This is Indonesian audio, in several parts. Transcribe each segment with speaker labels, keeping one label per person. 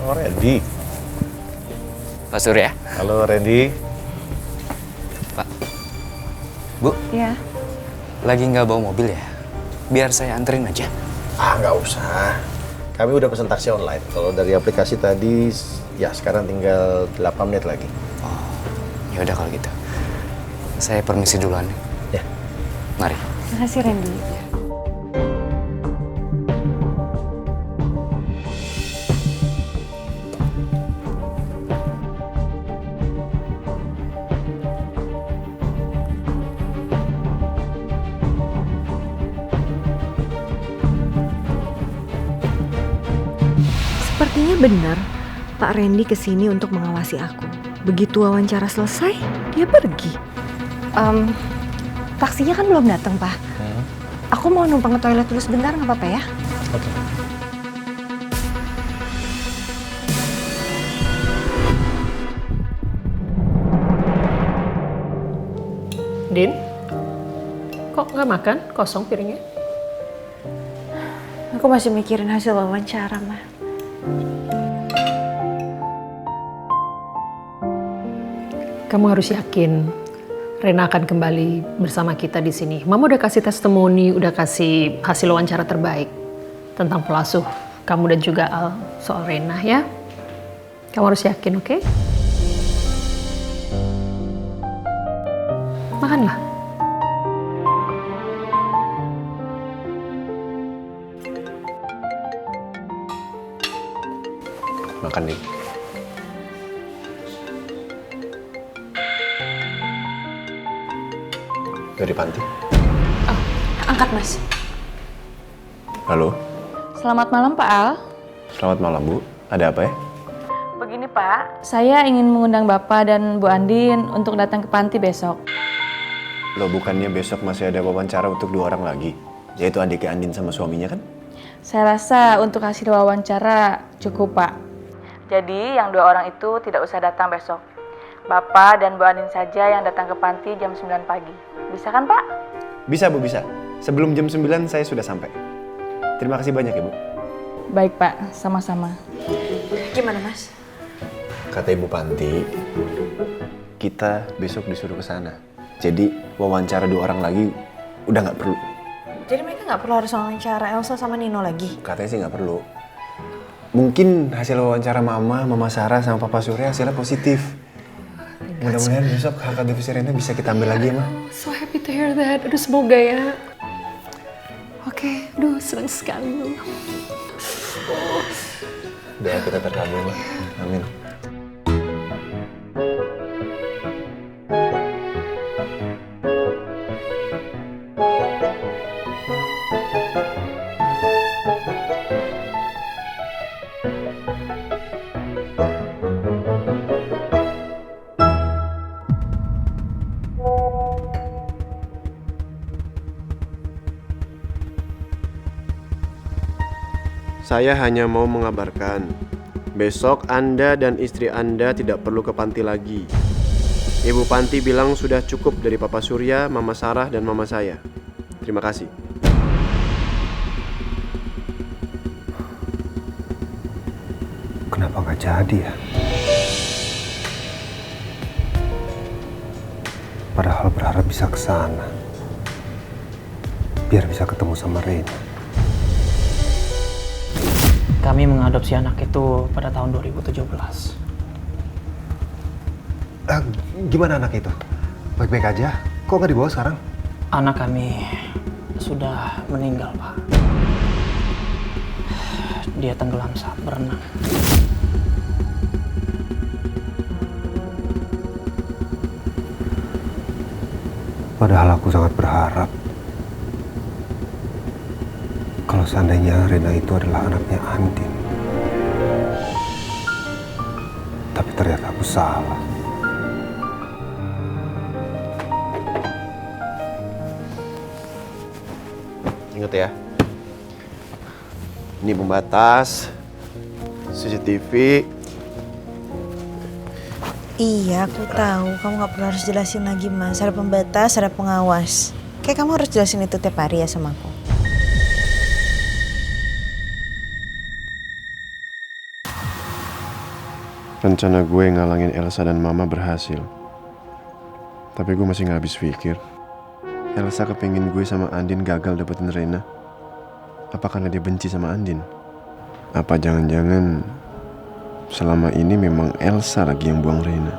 Speaker 1: Oh, Randy.
Speaker 2: Pak Surya.
Speaker 1: Halo, Randy.
Speaker 2: Pak. Bu.
Speaker 3: Iya.
Speaker 2: Lagi nggak bawa mobil ya? Biar saya anterin aja.
Speaker 1: Nggak usah. Kami udah pesen taksi online. Kalau dari aplikasi tadi, ya sekarang tinggal 8 menit lagi.
Speaker 2: Oh, ya udah kalau gitu. Saya permisi duluan.
Speaker 1: Ya.
Speaker 2: Mari.
Speaker 3: Makasih Randy. Sepertinya benar, Pak Randy kesini untuk mengawasi aku. Begitu wawancara selesai, dia pergi. Taksinya kan belum datang, Pak. Aku mau numpang ke toilet dulu sebentar, nggak apa-apa ya?
Speaker 1: Oke.
Speaker 4: Din, kok nggak makan? Kosong piringnya?
Speaker 3: Aku masih mikirin hasil wawancara, Ma.
Speaker 4: Kamu harus yakin Rena akan kembali bersama kita di sini. Mama udah kasih testimoni, udah kasih hasil wawancara terbaik tentang pelasuh kamu dan juga Al soal Rena ya. Kamu harus yakin, oke? Makanlah.
Speaker 1: Makan nih. Dari panti.
Speaker 3: Angkat, Mas.
Speaker 1: Halo.
Speaker 3: Selamat malam, Pak Al.
Speaker 1: Selamat malam, Bu. Ada apa ya?
Speaker 3: Begini, Pak. Saya ingin mengundang Bapak dan Bu Andin untuk datang ke panti besok.
Speaker 1: Loh, bukannya besok masih ada wawancara untuk 2 orang lagi? Yaitu adiknya Andin sama suaminya kan?
Speaker 3: Saya rasa untuk hasil wawancara cukup, Pak. Jadi yang 2 orang itu tidak usah datang besok. Bapak dan Bu Andin saja yang datang ke panti jam 9 pagi. Bisa kan, Pak?
Speaker 1: Bisa, Bu, bisa. Sebelum jam 9 saya sudah sampai. Terima kasih banyak ya, Bu.
Speaker 3: Baik, Pak. Sama-sama. Gimana, Mas?
Speaker 1: Kata Ibu Panti, kita besok disuruh ke sana. Jadi wawancara 2 orang lagi udah nggak perlu.
Speaker 3: Jadi mereka nggak perlu harus wawancara Elsa sama Nino lagi?
Speaker 1: Katanya sih nggak perlu. Mungkin hasil wawancara Mama Sarah sama Papa Surya hasilnya positif. Mudah-mudahan besok hak divisi Rena bisa kita ambil lagi ya, Ma.
Speaker 4: So happy to hear that. Aduh, semoga ya. Oke, aduh senang sekali.
Speaker 1: Doa kita terkabul, Ma. Amin.
Speaker 5: Saya hanya mau mengabarkan, besok Anda dan istri Anda tidak perlu ke panti lagi. Ibu Panti bilang sudah cukup dari Papa Surya, Mama Sarah, dan Mama saya. Terima kasih.
Speaker 6: Kenapa nggak jadi ya? Padahal berharap bisa ke sana. Biar bisa ketemu sama Rena.
Speaker 7: Kami mengadopsi anak itu pada tahun 2017.
Speaker 6: Gimana anak itu? Baik-baik aja? Kok nggak dibawa sekarang?
Speaker 7: Anak kami sudah meninggal, Pak. Dia tenggelam saat berenang.
Speaker 6: Padahal aku sangat berharap kalau seandainya Rena itu adalah anaknya Andin. Tapi ternyata aku salah.
Speaker 5: Ingat ya, ini pembatas, CCTV.
Speaker 8: Iya, aku tahu. Kamu nggak perlu harus jelasin lagi, Mas. Ada pembatas, ada pengawas. Kayak kamu harus jelasin itu tiap hari ya sama aku.
Speaker 5: Rencana gue ngalangin Elsa dan Mama berhasil. Tapi gue masih gak habis pikir. Elsa kepingin gue sama Andin gagal dapetin Rena. Apa karena dia benci sama Andin? Apa jangan-jangan selama ini memang Elsa lagi yang buang Rena?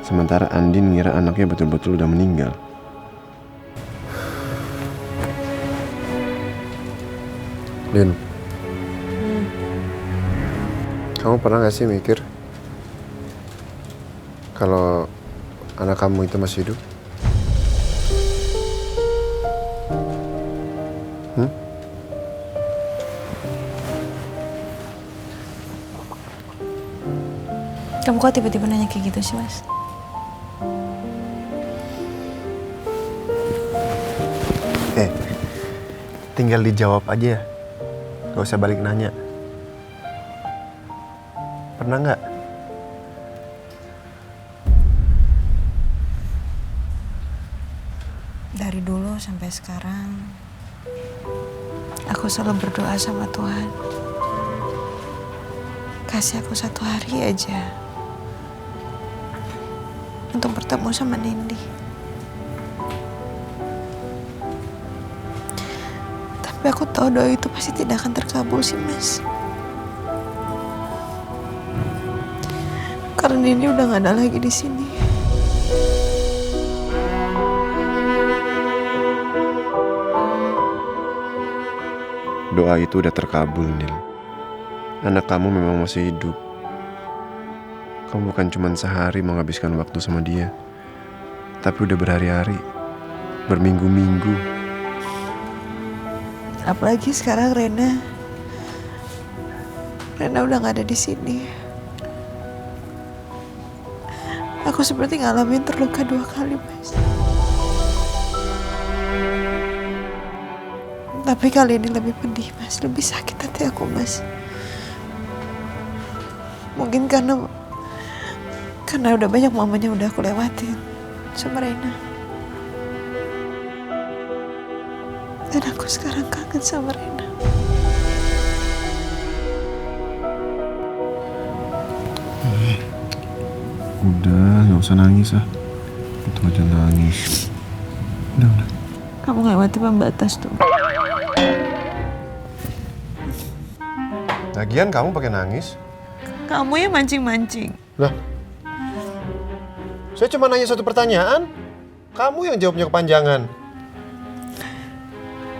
Speaker 5: Sementara Andin ngira anaknya betul-betul udah meninggal. Din, kamu pernah gak sih mikir kalau anak kamu itu masih hidup?
Speaker 8: Kamu kok tiba-tiba nanya kayak gitu sih, Mas?
Speaker 1: Tinggal dijawab aja, gak usah balik nanya. Pernah nggak?
Speaker 8: Dari dulu sampai sekarang, aku selalu berdoa sama Tuhan. Kasih aku satu hari aja untuk bertemu sama Nindi. Tapi aku tahu doa itu pasti tidak akan terkabul sih, Mas. Karena Nindi udah gak ada lagi di sini.
Speaker 5: Doa itu udah terkabul, Nil. Anak kamu memang masih hidup. Kamu bukan cuma sehari menghabiskan waktu sama dia, tapi udah berhari-hari, berminggu-minggu.
Speaker 8: Apalagi sekarang Rena udah gak ada di sini. Aku seperti ngalamin terluka 2 kali, Mas. Tapi kali ini lebih pedih, Mas. Lebih sakit hati aku, Mas. Mungkin karena udah banyak momennya udah aku lewatin sama Rena. Dan aku sekarang kangen sama Rena.
Speaker 5: Udah, gak usah nangis ah. Itu aja nangis. Udah.
Speaker 8: Kamu ngelewatin pembatas tuh.
Speaker 5: Lagian kamu pakai nangis?
Speaker 8: Kamu yang mancing-mancing.
Speaker 5: Lah, saya cuma nanya satu pertanyaan. Kamu yang jawabnya kepanjangan.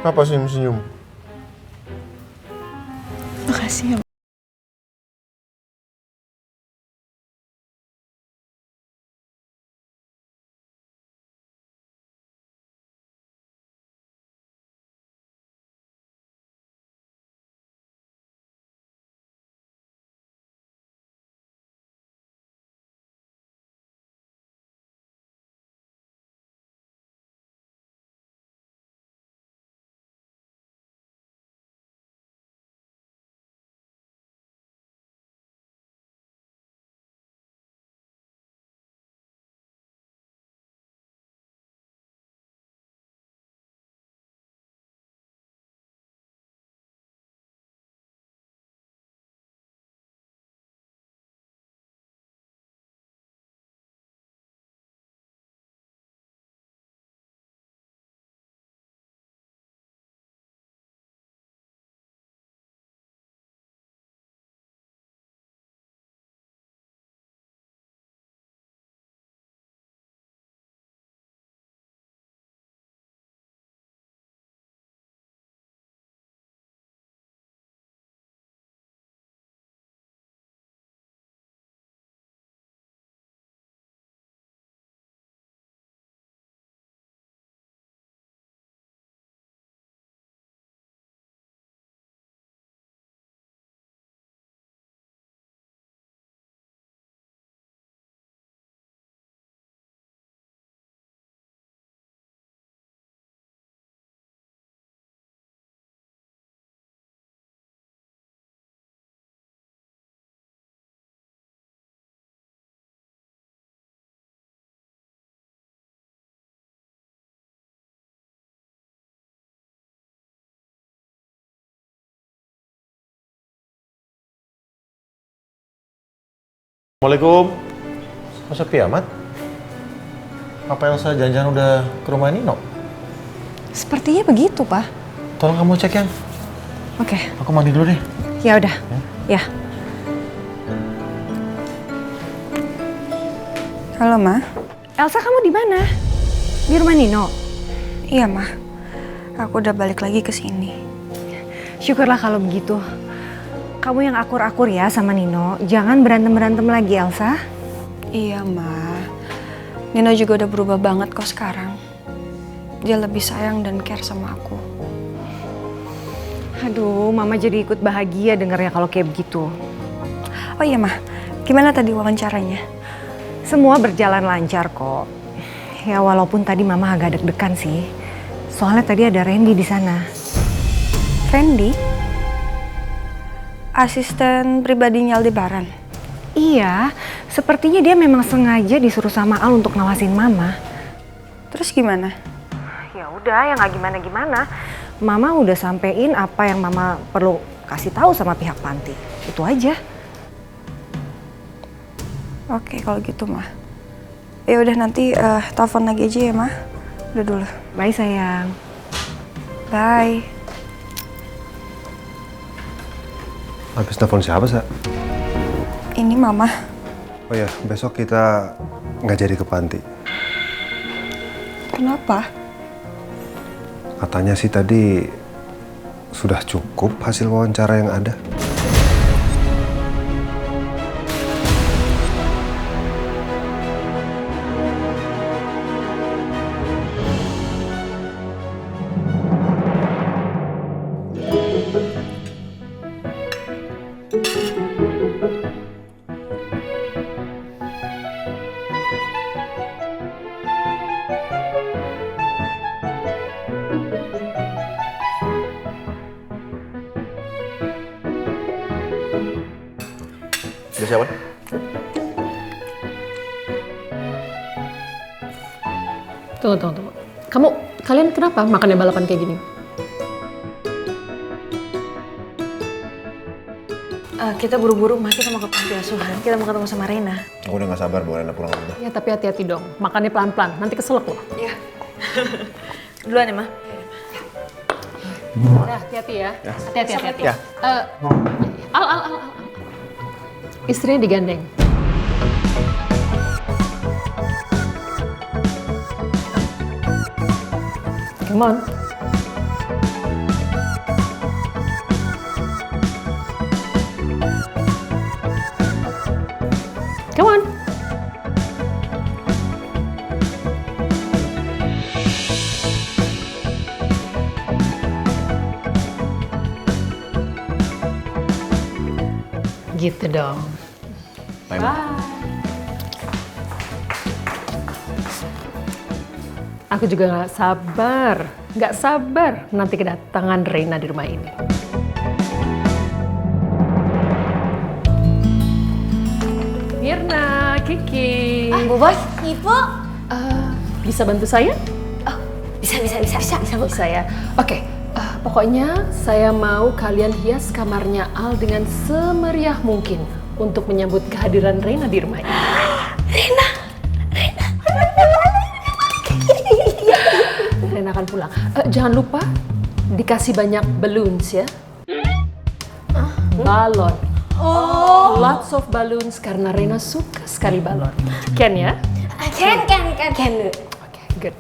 Speaker 5: Apa senyum-senyum?
Speaker 8: Makasih ya,
Speaker 6: Assalamualaikum. Kok sepi amat? Apa Elsa jangan-jangan udah ke rumah Nino?
Speaker 8: Sepertinya begitu, Pak.
Speaker 6: Tolong kamu cek yang.
Speaker 8: Oke.
Speaker 6: Aku mandi dulu deh.
Speaker 8: Ya udah. Ya.
Speaker 9: Halo, Ma.
Speaker 8: Elsa, kamu di mana? Di rumah Nino?
Speaker 9: Iya, Ma. Aku udah balik lagi ke sini.
Speaker 8: Syukurlah kalau begitu. Kamu yang akur-akur ya sama Nino. Jangan berantem-berantem lagi, Elsa.
Speaker 9: Iya, Ma. Nino juga udah berubah banget kok sekarang. Dia lebih sayang dan care sama aku.
Speaker 8: Aduh, Mama jadi ikut bahagia dengarnya kalau kayak begitu.
Speaker 9: Oh iya, Ma. Gimana tadi wawancaranya?
Speaker 8: Semua berjalan lancar kok. Ya walaupun tadi Mama agak deg-degan sih. Soalnya tadi ada Randy di sana.
Speaker 9: Randy? Asisten pribadinya Aldebaran?
Speaker 8: Iya, sepertinya dia memang sengaja disuruh sama Al untuk ngawasin Mama.
Speaker 9: Terus gimana?
Speaker 8: Ya udah, ya nggak gimana-gimana. Mama udah sampein apa yang Mama perlu kasih tahu sama pihak panti. Itu aja.
Speaker 9: Oke, kalau gitu, Ma. Ya udah nanti telepon lagi aja ya, Ma. Udah dulu.
Speaker 8: Bye sayang.
Speaker 9: Bye.
Speaker 6: Habis telepon siapa, Sa?
Speaker 9: Ini Mama.
Speaker 6: Oh ya, besok kita nggak jadi ke panti.
Speaker 9: Kenapa?
Speaker 6: Katanya sih tadi sudah cukup hasil wawancara yang ada.
Speaker 5: Udah siapa?
Speaker 4: Tunggu. Kalian kenapa makannya balapan kayak gini?
Speaker 8: Kita buru-buru, Ma. Kita mau ke panti asuhan. Kita mau ketemu sama Reina.
Speaker 1: Aku udah gak sabar bawa Rena pulang rumah.
Speaker 4: Ya tapi hati-hati dong. Makannya pelan-pelan. Nanti keselak loh.
Speaker 8: Iya. Duluan ya, Ma.
Speaker 4: Udah, hati-hati ya. Hati-hati.
Speaker 5: Ya.
Speaker 4: Al. Istrinya digandeng. Come on. Come on. Gitu dong.
Speaker 1: Bye.
Speaker 4: Aku juga nggak sabar nanti kedatangan Reina di rumah ini. Mirna, Kiki.
Speaker 8: Bu Bos, Ibu.
Speaker 4: Bisa bantu saya?
Speaker 8: Bisa.
Speaker 4: Bisa ya. Oke, pokoknya saya mau kalian hias kamarnya Al dengan semeriah mungkin untuk menyambut kehadiran Reina di rumah ini. Reina akan pulang. Jangan lupa dikasih banyak balloons ya. Balon. Lots of balloons karena Reina suka sekali balon. Ken ya?
Speaker 8: Ken.
Speaker 4: Oke, good.